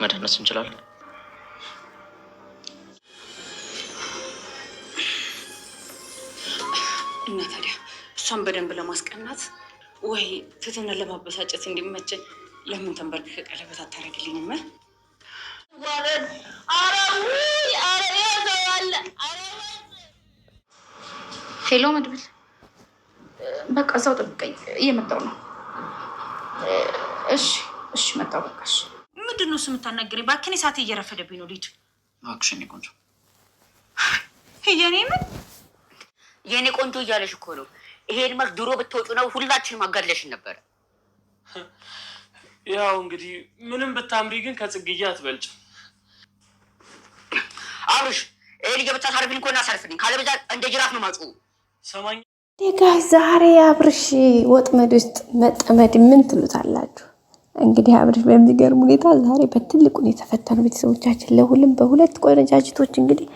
መደነስ እንችላለን። እና ታዲያ እሷን በደንብ ለማስቀናት ወይ ትትና ለማበሳጨት እንዲመቸን ለምን ተንበርክከ ቀለበት አታረግልኝም? ሄሎ መድብል፣ በቃ እዛው ጠብቀኝ፣ እየመጣሁ ነው። እሺ እሺ፣ መጣሁ። በቃ እሺ። ምንድን ነው እሱ የምታናገረኝ? እባክህ ሰዓት እየረፈደብኝ ነው። ልሂድ እባክሽ። የእኔ ቆንጆ የኔ ቆንጆ እያለሽ እኮ ነው። ይሄን መልክ ድሮ ብትወጪ ነው ሁላችንም አጋድለሽን ነበረ። ያው እንግዲህ ምንም ብታምሪ ግን ከጽግዬ አትበልጭም። አብርሽ ይሄ ልጅ ብታሳርፍኝ እኮ እናሳርፍልኝ፣ ካለበዛ እንደ ጅራፍ ነው ማጩ። ሰማኝ ጋይ ዛሬ አብርሽ ወጥመድ ውስጥ መጠመድ ምን ትሉታላችሁ? እንግዲህ አብርሽ በሚገርም ሁኔታ ዛሬ በትልቁ ነው የተፈተኑ። ቤተሰቦቻችን ለሁሉም በሁለት ቆነጃጅቶች እንግዲህ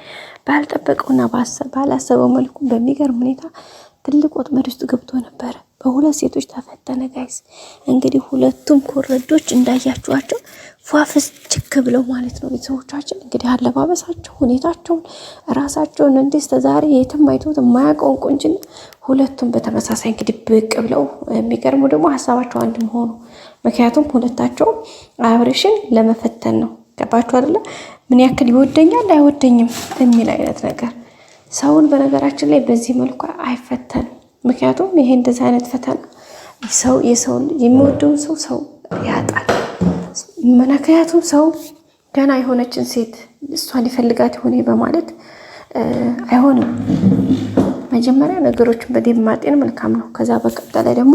ባልጠበቀውና ባላሰበው መልኩ በሚገርም ሁኔታ ትልቅ ወጥመድ ውስጥ ገብቶ ነበረ። በሁለት ሴቶች ተፈተነ ጋይስ። እንግዲህ ሁለቱም ኮረዶች እንዳያችኋቸው ፏፍስ ችክ ብለው ማለት ነው። ቤተሰቦቻችን እንግዲህ አለባበሳቸው፣ ሁኔታቸውን፣ ራሳቸውን እንዴት ዛሬ የትም አይቶት የማያውቀውን ቆንጅና ሁለቱም በተመሳሳይ እንግዲህ ብቅ ብለው የሚገርሙ ደግሞ ሀሳባቸው አንድ መሆኑ። ምክንያቱም ሁለታቸው አብርሽን ለመፈተን ነው። ገባችሁ አይደለ? ምን ያክል ይወደኛል አይወደኝም የሚል አይነት ነገር። ሰውን በነገራችን ላይ በዚህ መልኩ አይፈተንም። ምክንያቱም ይሄ እንደዚህ አይነት ፈተና ሰው የሰውን የሚወደውን ሰው ያጣል። ምክንያቱም ሰው ገና የሆነችን ሴት እሷን ሊፈልጋት ይሆን በማለት አይሆንም። መጀመሪያ ነገሮችን በደንብ ማጤን መልካም ነው። ከዛ በቀጠለ ደግሞ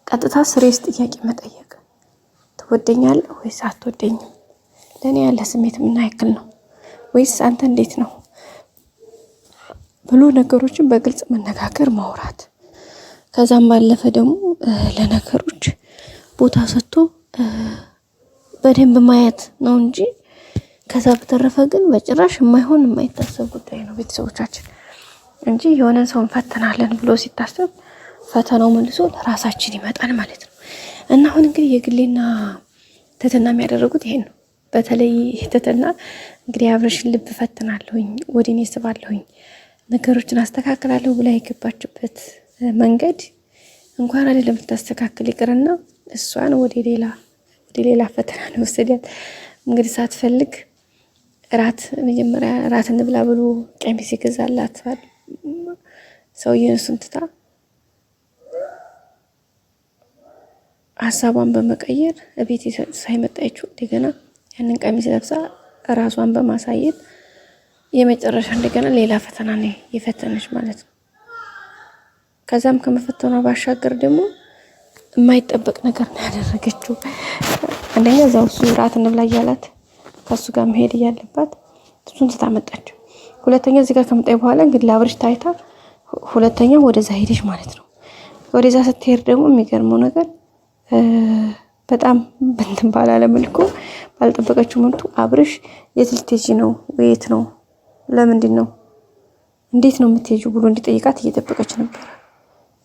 ቀጥታ ስሬስ ጥያቄ መጠየቅ፣ ትወደኛለህ ወይስ አትወደኝም? ለእኔ ያለ ስሜት ምን ያክል ነው? ወይስ አንተ እንዴት ነው ብሎ ነገሮችን በግልጽ መነጋገር፣ ማውራት። ከዛም ባለፈ ደግሞ ለነገሮች ቦታ ሰጥቶ በደንብ ማየት ነው እንጂ ከዛ በተረፈ ግን በጭራሽ የማይሆን የማይታሰብ ጉዳይ ነው ቤተሰቦቻችን እንጂ የሆነን ሰው እንፈተናለን ብሎ ሲታሰብ ፈተናው መልሶ ለራሳችን ይመጣል ማለት ነው። እና አሁን እንግዲህ የግሌና ትትና የሚያደርጉት ይሄን ነው። በተለይ ትትና እንግዲህ አብርሽን ልብ ፈትናለሁኝ፣ ወደ እኔ ስባለሁኝ፣ ነገሮችን አስተካክላለሁ ብላ የገባችበት መንገድ እንኳን አይደለም ልታስተካክል ይቅርና እሷን ወደ ሌላ ፈተና ነው ወሰዳት። እንግዲህ ሳትፈልግ መጀመሪያ እራት እንብላ ብሎ ቀሚስ ይገዛላት ሰውዬን፣ እሱን ትታ ሀሳቧን በመቀየር ቤት ሳይመጣችው እንደገና ያንን ቀሚስ ለብሳ ራሷን በማሳየት የመጨረሻ እንደገና ሌላ ፈተና ነው የፈተነች ማለት ነው። ከዛም ከመፈተኗ ባሻገር ደግሞ የማይጠበቅ ነገር ነው ያደረገችው። አንደኛ እዛው እሱ እራት እንብላ እያላት ከሱ ጋር መሄድ እያለባት እሱን ስታመጣችው፣ ሁለተኛ እዚህ ጋር ከመጣች በኋላ እንግዲህ ለአብርሽ ታይታ ሁለተኛ ወደዛ ሄደች ማለት ነው። ወደዛ ስትሄድ ደግሞ የሚገርመው ነገር በጣም እንትን ባላለ መልኩ ባልጠበቀችው መልኩ አብርሽ የት ልትሄጂ ነው? የት ነው? ለምንድን ነው? እንዴት ነው የምትሄጂው ብሎ እንዲጠይቃት እየጠበቀች ነበር፣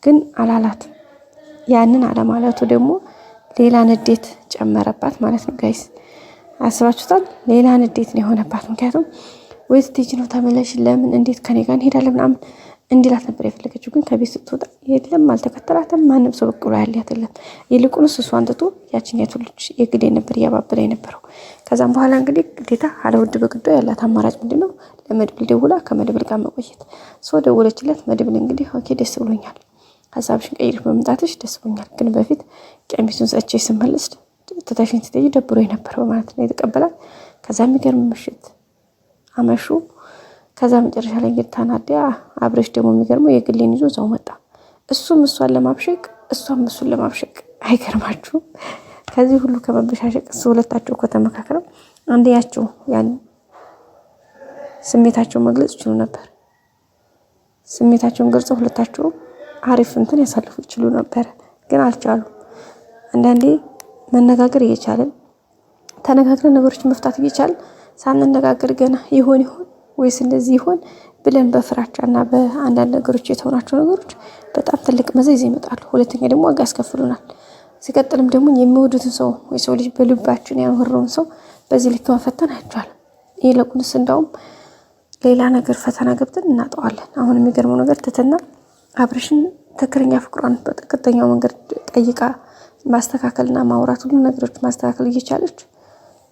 ግን አላላት። ያንን አለማለቱ ደግሞ ሌላ ንዴት ጨመረባት ማለት ነው። ጋይስ አስባችሁታል? ሌላ ንዴት ነው የሆነባት። ምክንያቱም ወይ ስትሄጂ ነው ተመለሽ፣ ለምን እንዴት ከኔ ጋር እንሄዳለን ምናምን እንዲላት ነበር የፈለገችው። ግን ከቤት ስትወጣ የለም፣ አልተከተላትም። ማንም ሰው በቅ ብሎ ያላት የለም። ይልቁንስ እሷን ትቶ ያችኛቱ ልጅ የግዴ ነበር እያባበለ የነበረው። ከዛም በኋላ እንግዲህ ግዴታ አለውድ በግዶ ያላት አማራጭ ምንድነው? ለመድብል ደውላ ከመድብል ጋር መቆየት። ሰው ደውለችለት። መድብል እንግዲህ ኦኬ ደስ ብሎኛል፣ ሀሳብሽን ቀይረሽ በመምጣትሽ ደስ ብሎኛል፣ ግን በፊት ቀሚሱን ሰጥቼ ስመለስ ትተሽኝ ስትሄጂ ደብሮኝ ነበር በማለት ነው የተቀበላት። ከዛ የሚገርም ምሽት አመሹ። ከዛ መጨረሻ ላይ እንግዲህ ተናዳ አብርሽ ደግሞ የሚገርመው የግሌን ይዞ እዛው መጣ። እሱም እሷን ለማብሸቅ እሷም እሱን ለማብሸቅ። አይገርማችሁም? ከዚህ ሁሉ ከመበሻሸቅ እሱ ሁለታቸው እኮ ተመካክረው አንደኛቸው ያን ስሜታቸውን መግለጽ ይችሉ ነበር። ስሜታቸውን ገልጸው ሁለታቸው አሪፍ እንትን ያሳልፉ ይችሉ ነበር፣ ግን አልቻሉ። አንዳንዴ መነጋገር እየቻለን ተነጋግረን ነገሮችን መፍታት እየቻለን ሳንነጋገር ገና ይሆን ወይስ እንደዚህ ይሆን ብለን በፍራቻና በአንዳንድ ነገሮች የተሆናቸው ነገሮች በጣም ትልቅ መዘዝ ይመጣሉ። ሁለተኛ ደግሞ ዋጋ ያስከፍሉናል። ሲቀጥልም ደግሞ የሚወዱትን ሰው የሰው ልጅ በልባችን ያኖረውን ሰው በዚህ ልክ መፈተን አይቻልም። ይልቁንስ እንዳውም ሌላ ነገር ፈተና ገብተን እናጠዋለን። አሁን የሚገርመው ነገር ትትና አብርሽን ትክክለኛ ፍቅሯን በቀጥተኛው መንገድ ጠይቃ ማስተካከልና ማውራት ሁሉ ነገሮች ማስተካከል እየቻለች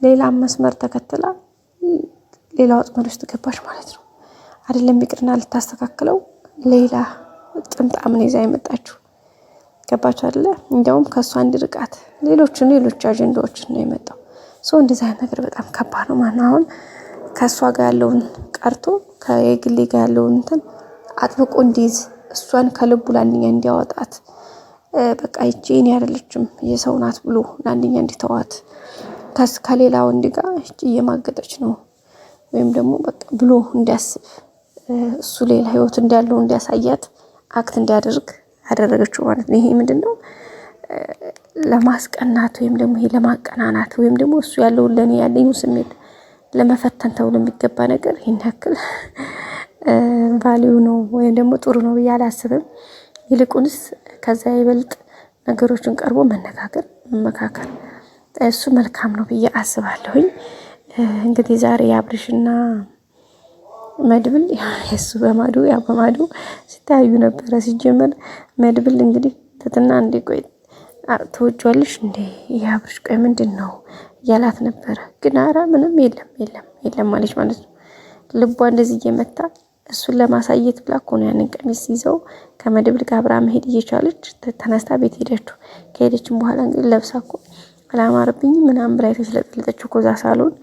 ሌላ መስመር ተከትላ ሌላ ወጥመድ ውስጥ ገባች ማለት ነው። አይደለም ይቅርና ልታስተካክለው ሌላ ጥምጣምን ይዛ የመጣችው ገባችሁ አይደለ? እንዲያውም ከእሷ እንዲርቃት ሌሎች አጀንዳዎችን ነው የመጣው። ሰው እንደዚህ አይነት ነገር በጣም ከባድ ነው ማለት ነው። አሁን ከእሷ ጋር ያለውን ቀርቶ ከየግሌ ጋር ያለውን እንትን አጥብቆ እንዲይዝ እሷን ከልቡ ለአንደኛ እንዲያወጣት በቃ ይቺ እኔ አይደለችም የሰው ናት ብሎ ለአንደኛ እንዲተዋት ከሌላ ወንድ ጋር ይቺ እየማገጠች ነው ወይም ደግሞ በቃ ብሎ እንዲያስብ እሱ ሌላ ህይወት እንዳለው እንዲያሳያት አክት እንዲያደርግ ያደረገችው ማለት ነው። ይሄ ምንድነው? ለማስቀናት ወይም ደግሞ ይሄ ለማቀናናት ወይም ደግሞ እሱ ያለውን ለኔ ያለኝ ስሜት ለመፈተን ተብሎ የሚገባ ነገር ይሄን ያክል ቫልዩ ነው ወይም ደግሞ ጥሩ ነው ብዬ አላስብም። ይልቁንስ ከዛ ይበልጥ ነገሮችን ቀርቦ መነጋገር መመካከር እሱ መልካም ነው ብዬ አስባለሁኝ። እንግዲህ ዛሬ አብርሽና መድብል እሱ በማዶ ያ በማዶ ሲታዩ ነበረ። ሲጀመር መድብል እንግዲህ ትትና እንዴ ቆይ ተወጇልሽ እንዴ ያብርሽ ቆይ ምንድነው ያላት ነበረ። ግን አረ ምንም የለም ማለች ማለት ነው። ልቧ እንደዚህ እየመታ እሱን ለማሳየት ብላ እኮ ነው ያንን ቀሚስ ይዘው ከመድብል ጋር አብራ መሄድ እየቻለች ተነስታ ቤት ሄደችው። ከሄደችም በኋላ እንግዲህ ለብሳ እኮ አላማረብኝም ምናምን ብላ የተሽለጠለጠችው እኮ እዛ ሳሎን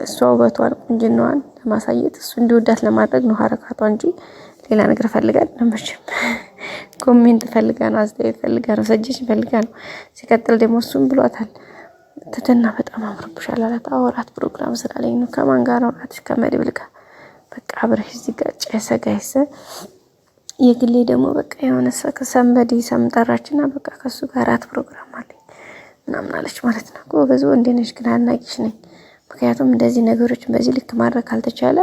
እሷ ውበቷን ቁንጅናዋን ለማሳየት እሱ እንዲወዳት ለማድረግ ነው ሀረካቷ እንጂ ሌላ ነገር ፈልጋ አይደለም። ኮሜንት ፈልጋ ነው፣ አስተያየት ፈልጋ ነው፣ ሰጀሽን ፈልጋ ነው። ሲቀጥል ደግሞ እሱም ብሏታል ትትና በጣም አምሮብሻል አላት። አወራት ፕሮግራም ስላለኝ ነው። ከማን ጋር ነው አላትሽ? ከመድብል ጋር። በቃ አብረሽ እዚህ ጋር ጨሰጋይሰ የግሌ ደግሞ በቃ የሆነ ሰንበዲ ሰምጠራችና በቃ ከሱ ጋር አራት ፕሮግራም አለኝ ምናምን አለች ማለት ነው። ጎበዝ ወንድ ነሽ፣ ግን አድናቂሽ ነኝ። ምክንያቱም እንደዚህ ነገሮችን በዚህ ልክ ማድረግ ካልተቻለ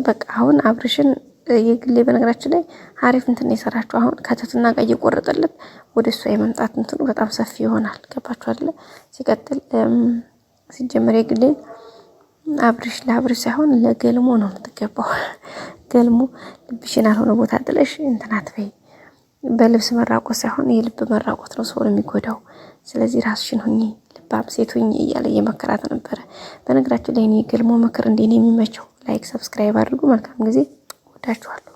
በቃ አሁን አብርሽን የግሌ በነገራችን ላይ አሪፍ እንትን የሰራችሁ አሁን ከትትና ጋር እየቆረጠለት ወደ እሷ የመምጣት እንትኑ በጣም ሰፊ ይሆናል። ገባችሁ አይደለ? ሲቀጥል ሲጀመር የግሌን አብርሽ ለአብርሽ ሳይሆን ለገልሞ ነው የምትገባው። ገልሞ ልብሽን አልሆነ ቦታ ጥለሽ እንትን አትበይ። በልብስ መራቆት ሳይሆን የልብ መራቆት ነው ሰውን የሚጎዳው። ስለዚህ ራስሽን ሁኚ፣ ልባም ሴት ሁኚ እያለ እየመከራት ነበረ። በነገራችን ላይ እኔ ገልሞ ምክር እንዴ ነው የሚመቸው። ላይክ ሰብስክራይብ አድርጉ። መልካም ጊዜ። ወዳችኋለሁ።